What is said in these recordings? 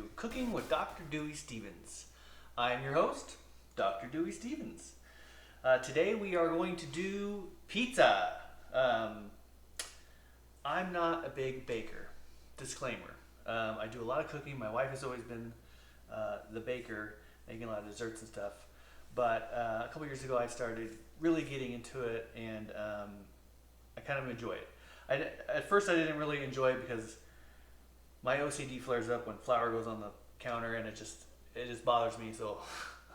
to Cooking with Dr. Dewey Stevens. I am your host, Dr. Dewey Stevens. Today we are going to do pizza. I'm not a big baker. Disclaimer. I do a lot of cooking. My wife has always been the baker, making a lot of desserts and stuff. But a couple years ago I started really getting into it, and I kind of enjoy it. At first I didn't really enjoy it because my OCD flares up when flour goes on the counter, and it just bothers me, so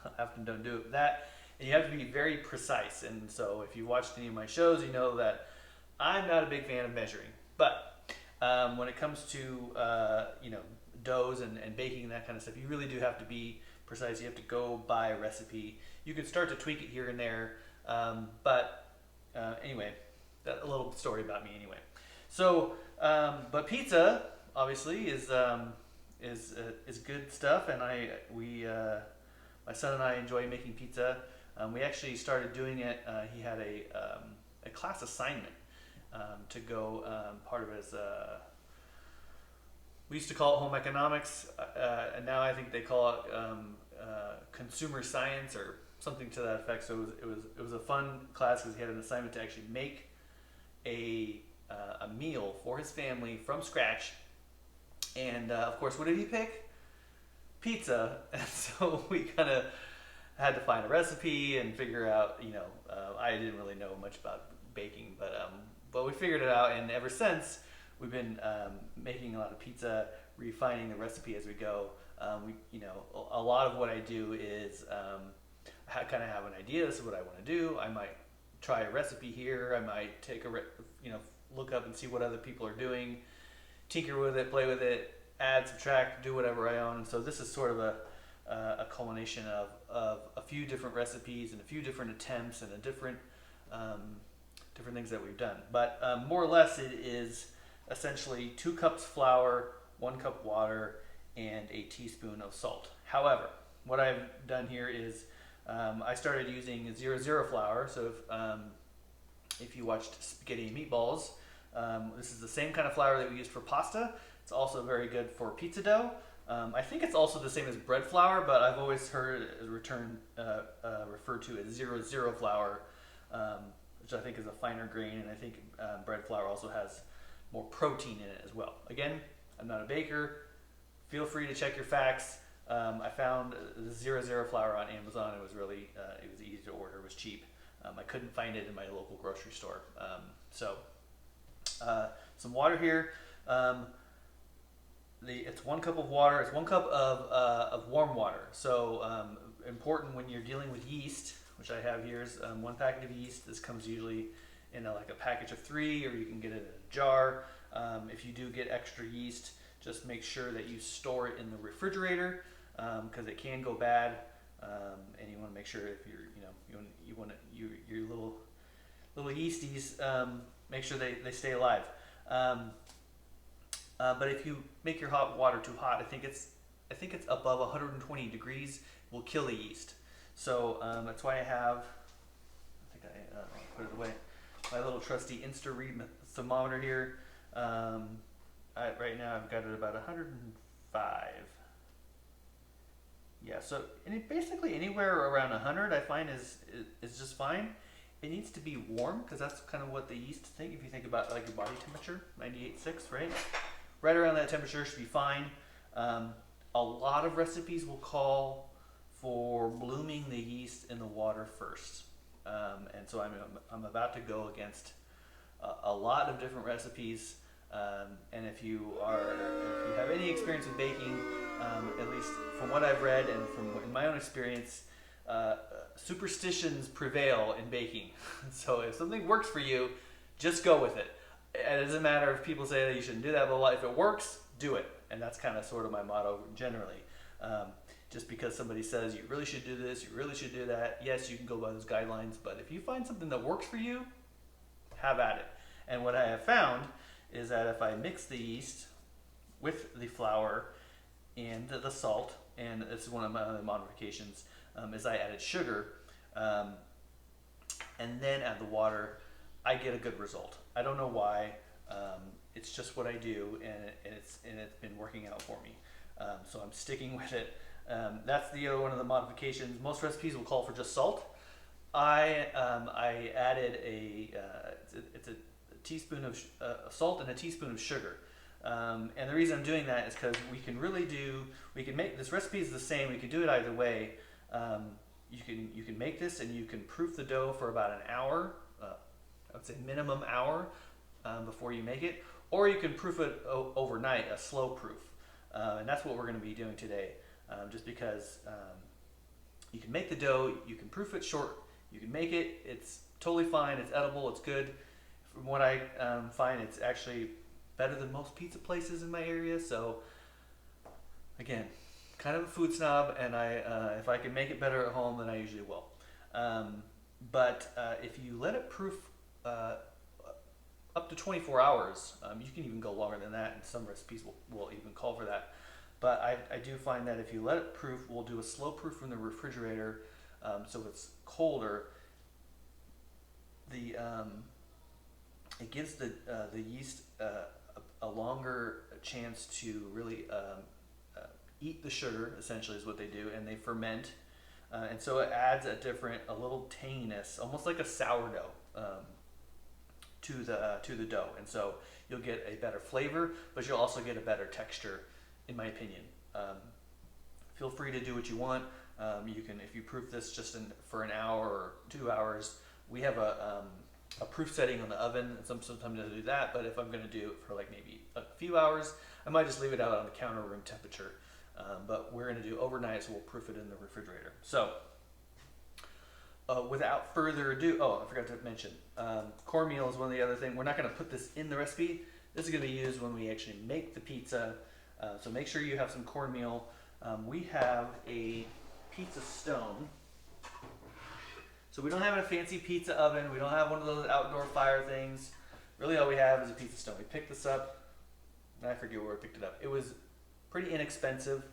I often don't do that. And you have to be very precise, and so if you watched any of my shows, you know that I'm not a big fan of measuring. But when it comes to doughs and baking and that kind of stuff, you really do have to be precise. You have to go by a recipe. You can start to tweak it here and there, but anyway, that a little story about me anyway. So, but pizza obviously is good stuff, and my son and I enjoy making pizza. We actually started doing it. He had a class assignment to go. Part of it is we used to call it home economics, and now I think they call it consumer science or something to that effect. So it was a fun class because he had an assignment to actually make a meal for his family from scratch. And of course, what did he pick? Pizza. And so we kind of had to find a recipe and figure out, I didn't really know much about baking, but we figured it out. And ever since, we've been making a lot of pizza, refining the recipe as we go. A lot of what I do is I kind of have an idea. This is what I want to do. I might try a recipe here. I might take look up and see what other people are doing, tinker with it, play with it, add, subtract, do whatever I own. And so this is sort of a culmination of a few different recipes and a few different attempts and different things that we've done. But more or less, it is essentially 2 cups flour, 1 cup water, and a teaspoon of salt. However, what I've done here is I started using 00 flour. So if you watched spaghetti and meatballs, this is the same kind of flour that we used for pasta. It's also very good for pizza dough. I think it's also the same as bread flour, but I've always heard it referred to as 00 flour, which I think is a finer grain, and I think bread flour also has more protein in it as well. Again, I'm not a baker. Feel free to check your facts. I found the 00 flour on Amazon. It was really it was easy to order. It was cheap. I couldn't find it in my local grocery store. Some water here. It's 1 cup of water. It's 1 cup of warm water. So important when you're dealing with yeast, which I have here is 1 packet of yeast. This comes usually in a package of 3, or you can get it in a jar. If you do get extra yeast, just make sure that you store it in the refrigerator because it can go bad, and you want to make sure if you want your little yeasties, make sure they stay alive. But if you make your hot water too hot, I think it's above 120 degrees will kill the yeast. So that's why I put it away. My little trusty Insta-Read thermometer here. Right now I've got it about 105. Yeah, so basically anywhere around 100 I find is just fine. It needs to be warm because that's kind of what the yeast think. If you think about your body temperature, 98.6, right? Right around that temperature should be fine. A lot of recipes will call for blooming the yeast in the water first, and so I'm about to go against a lot of different recipes. And if you have any experience with baking, at least from what I've read and in my own experience, superstitions prevail in baking. So if something works for you, just go with it. It doesn't matter if people say that you shouldn't do that, but if it works, do it. And that's kind of sort of my motto generally. Just because somebody says you really should do this, you really should do that, yes, you can go by those guidelines, but if you find something that works for you, have at it. And what I have found is that if I mix the yeast with the flour and the salt, and this is one of my other modifications, is I added sugar and then add the water, I get a good result. I don't know why. It's just what I do, and it's been working out for me. So so I'm sticking with it. That's the other one of the modifications. Most recipes will call for just salt. I added it's a teaspoon of salt and a teaspoon of sugar. And the reason I'm doing that is because we can make, this recipe is the same, we can do it either way. You can make this and you can proof the dough for about an hour, I would say minimum hour before you make it, or you can proof it overnight, a slow proof. And that's what we're going to be doing today, just because you can make the dough, you can proof it short, you can make it, it's totally fine, it's edible, it's good. From what I find, it's actually better than most pizza places in my area. So again, kind of a food snob, and if I can make it better at home, then I usually will. But if you let it proof up to 24 hours, you can even go longer than that, and some recipes will even call for that. But I do find that if you let it proof, we'll do a slow proof from the refrigerator, so it's colder. It gives the yeast a longer chance to really eat the sugar, essentially is what they do, and they ferment, and so it adds a little tanginess, almost like a sourdough, to the dough, and so you'll get a better flavor, but you'll also get a better texture, in my opinion. Feel free to do what you want. You can, if you proof this just for an hour or 2 hours, we have a proof setting on the oven, and sometimes I do that, but if I'm going to do it for like maybe a few hours, I might just leave it out on the counter room temperature. But we're going to do overnight, so we'll proof it in the refrigerator. So without further ado, I forgot to mention, cornmeal is one of the other things. We're not going to put this in the recipe. This is going to be used when we actually make the pizza. So make sure you have some cornmeal. We have a pizza stone. So we don't have a fancy pizza oven. We don't have one of those outdoor fire things. Really all we have is a pizza stone. We picked this up, and I forget where we picked it up. It was pretty inexpensive.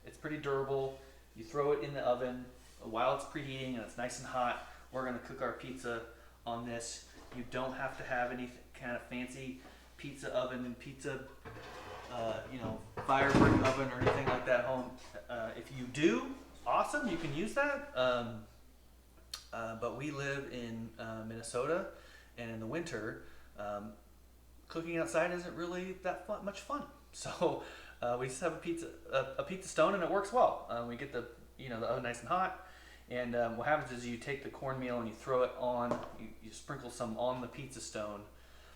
It's pretty durable. You throw it in the oven while it's preheating and it's nice and hot. We're going to cook our pizza on this. You don't have to have any kind of fancy pizza oven and pizza fire brick oven or anything like that at home. If you do, awesome, you can use that. But we live in Minnesota, and in the winter, cooking outside isn't really that much fun. So we just have a pizza stone, and it works well. We get the oven nice and hot, and what happens is you take the cornmeal and you throw it on. You sprinkle some on the pizza stone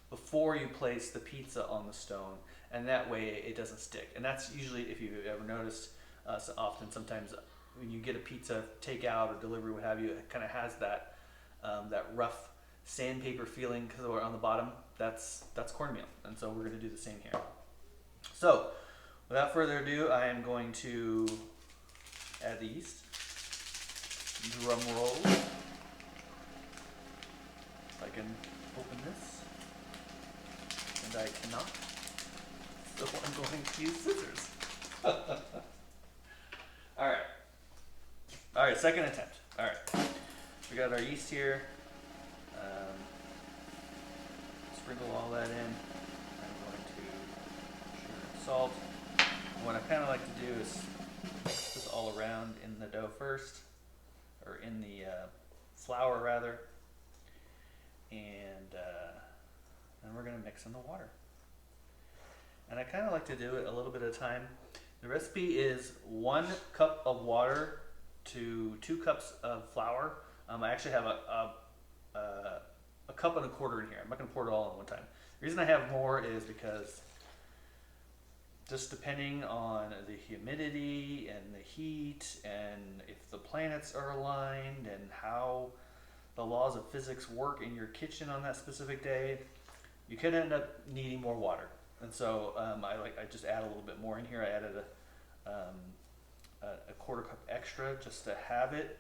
before you place the pizza on the stone, and that way it doesn't stick. And that's usually, if you've ever noticed, sometimes when you get a pizza takeout or delivery, what have you, it kind of has that rough sandpaper feeling because we're on the bottom. That's cornmeal, and so we're going to do the same here. So without further ado, I am going to add the yeast. Drum roll. If I can open this, and I cannot, so I'm going to use scissors. All right, second attempt. All right, we got our yeast here. Sprinkle all that in. I'm going to sugar and salt. And what I kind of like to do is mix this all around in the dough first, or in the flour rather, and then we're going to mix in the water. And I kind of like to do it a little bit at a time. The recipe is 1 cup of water to 2 cups of flour. I actually have a cup and a quarter in here. I'm not going to pour it all in one time. The reason I have more is because just depending on the humidity and the heat and if the planets are aligned and how the laws of physics work in your kitchen on that specific day, you could end up needing more water. And so I just add a little bit more in here. I added a quarter cup extra just to have it.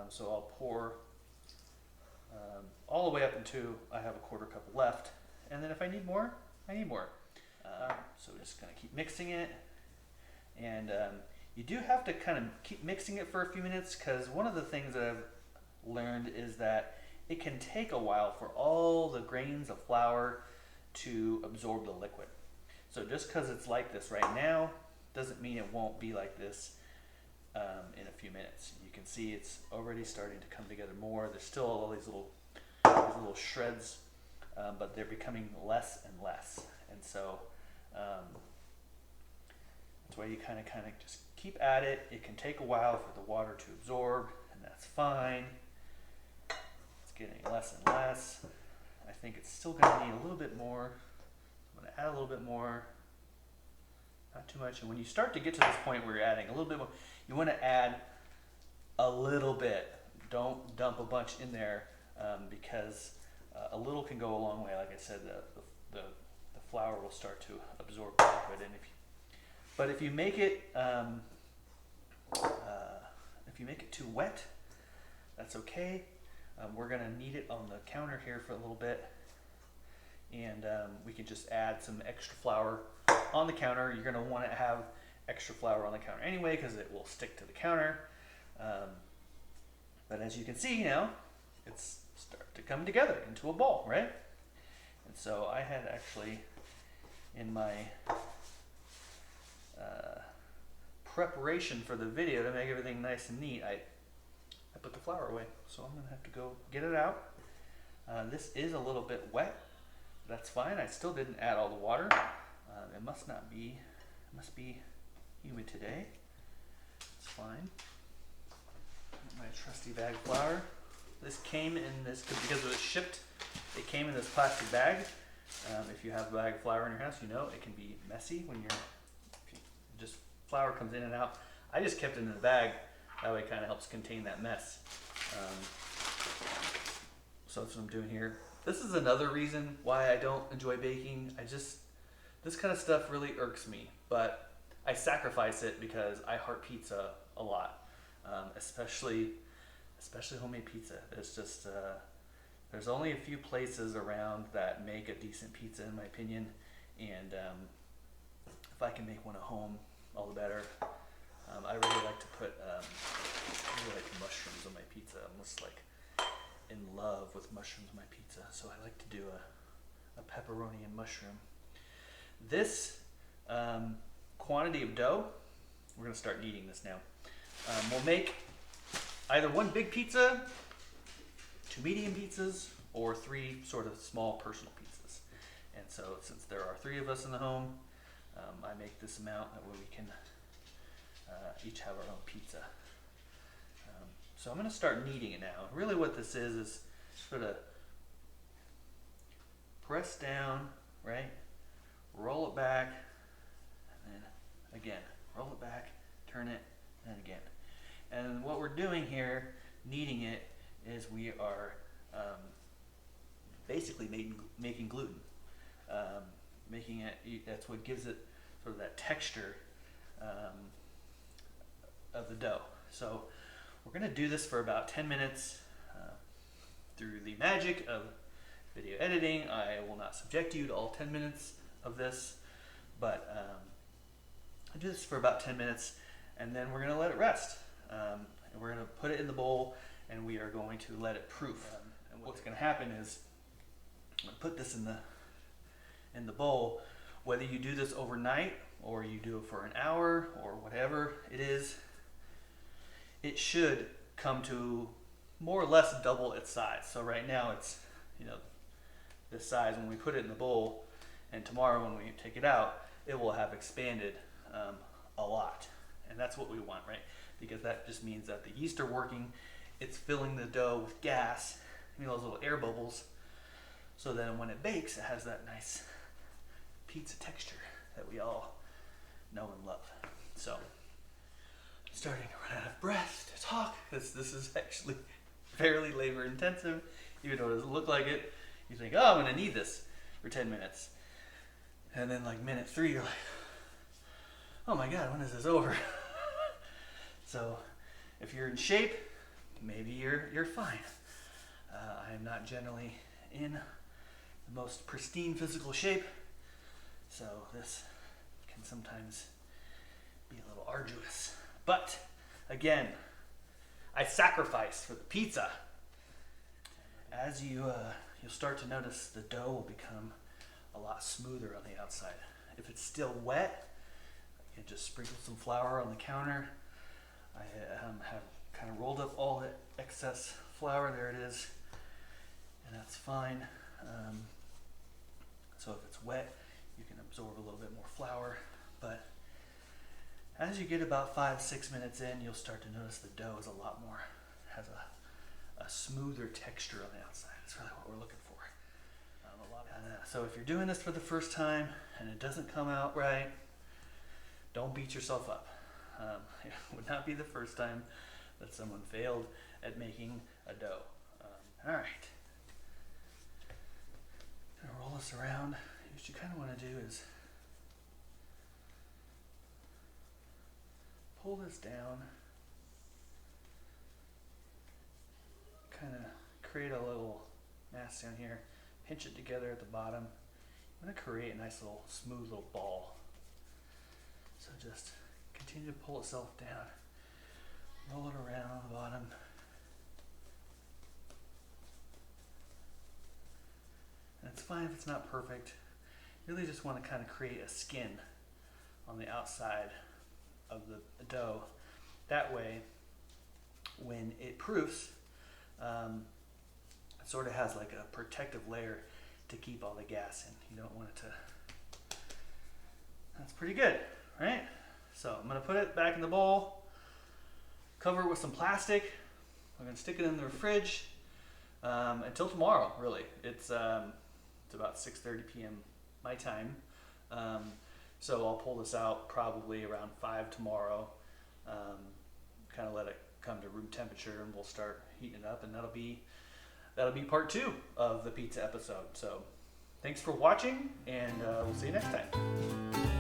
So I'll pour all the way up until I have a quarter cup left. And then if I need more, I need more. So we're just going to keep mixing it. And you do have to kind of keep mixing it for a few minutes, because one of the things that I've learned is that it can take a while for all the grains of flour to absorb the liquid. So just because it's like this right now doesn't mean it won't be like this in a few minutes. You can see it's already starting to come together more. There's still all these little shreds, but they're becoming less and less. And so that's why you kind of just keep at it. It can take a while for the water to absorb, and that's fine. It's getting less and less. I think it's still going to need a little bit more. I'm going to add a little bit more. Not too much. And when you start to get to this point where you're adding a little bit more, you want to add a little bit. Don't dump a bunch in there because a little can go a long way. Like I said, the flour will start to absorb liquid. And if you make it too wet, that's okay. We're going to knead it on the counter here for a little bit, and we can just add some extra flour on the counter. You're going to want to have extra flour on the counter anyway because it will stick to the counter. But as you can see now, it's starting to come together into a ball, right? And so I had actually in my preparation for the video to make everything nice and neat, I put the flour away, so I'm gonna have to go get it out. This is a little bit wet. That's fine. I still didn't add all the water. It must be humid today. It's fine. My trusty bag of flour. This came in this, because it was shipped, it came in this plastic bag. If you have a bag of flour in your house, you know it can be messy when just flour comes in and out. I just kept it in the bag. That way it kind of helps contain that mess. So that's what I'm doing here. This is another reason why I don't enjoy baking. This kind of stuff really irks me, but I sacrifice it because I heart pizza a lot, especially homemade pizza. It's just, there's only a few places around that make a decent pizza, in my opinion, and if I can make one at home, all the better. I really like to put mushrooms on my pizza. I'm just like in love with mushrooms on my pizza, so I like to do a pepperoni and mushroom. This quantity of dough, we're gonna start kneading this now. We'll make either one big pizza, 2 medium pizzas, or 3 sort of small personal pizzas. And so since there are 3 of us in the home, I make this amount, that way we can each have our own pizza. So I'm going to start kneading it now. Really what this is sort of press down, right? Roll it back, and then again, roll it back, turn it, and again. And what we're doing here, kneading it, is we are basically making gluten. Making it, that's what gives it sort of that texture of the dough. So we're going to do this for about 10 minutes. Through the magic of video editing, I will not subject you to all 10 minutes of this, but I do this for about 10 minutes, and then we're going to let it rest. And we're going to put it in the bowl, and we are going to let it proof. And what's going to happen is, I'm going to put this in the bowl. Whether you do this overnight or you do it for an hour or whatever it is, it should come to more or less double its size. So right now it's, this size when we put it in the bowl, and tomorrow when we take it out, it will have expanded a lot. And that's what we want, right? Because that just means that the yeast are working, it's filling the dough with gas, those little air bubbles, so then when it bakes, it has that nice pizza texture that we all know and love. So, I'm starting to run out of breath to talk, because this is actually fairly labor intensive, even though it doesn't look like it. You think, oh, I'm going to need this for 10 minutes. And then like minute 3, you're like, oh my God, when is this over? So, if you're in shape, maybe you're fine. I am not generally in the most pristine physical shape, so this can sometimes be a little arduous. But again, I sacrifice for the pizza. As you'll start to notice, the dough will become a lot smoother on the outside. If it's still wet, You can just sprinkle some flour on the counter. I have kind of rolled up all the excess flour. There it is, and that's fine. So if it's wet, you can absorb a little bit more flour, but as you get about 5-6 minutes in, you'll start to notice the dough is a lot more, has a smoother texture on the outside. That's really what we're looking for. So if you're doing this for the first time and it doesn't come out right, don't beat yourself up. It would not be the first time that someone failed at making a dough. All right. Gonna roll this around. What you kind of want to do is pull this down, kind of create a little mass down here, pinch it together at the bottom. I'm going to create a nice little smooth little ball. So just continue to pull itself down, roll it around on the bottom. And it's fine if it's not perfect. You really just want to kind of create a skin on the outside of the dough. That way, when it proofs, it sort of has like a protective layer to keep all the gas in. You don't want it to. That's pretty good, right? So I'm going to put it back in the bowl, cover it with some plastic. I'm going to stick it in the fridge until tomorrow, really. It's about 6:30 p.m. my time. So I'll pull this out probably around 5 tomorrow, kind of let it come to room temperature, and we'll start heating it up, and that'll be part 2 of the pizza episode. So thanks for watching, and we'll see you next time.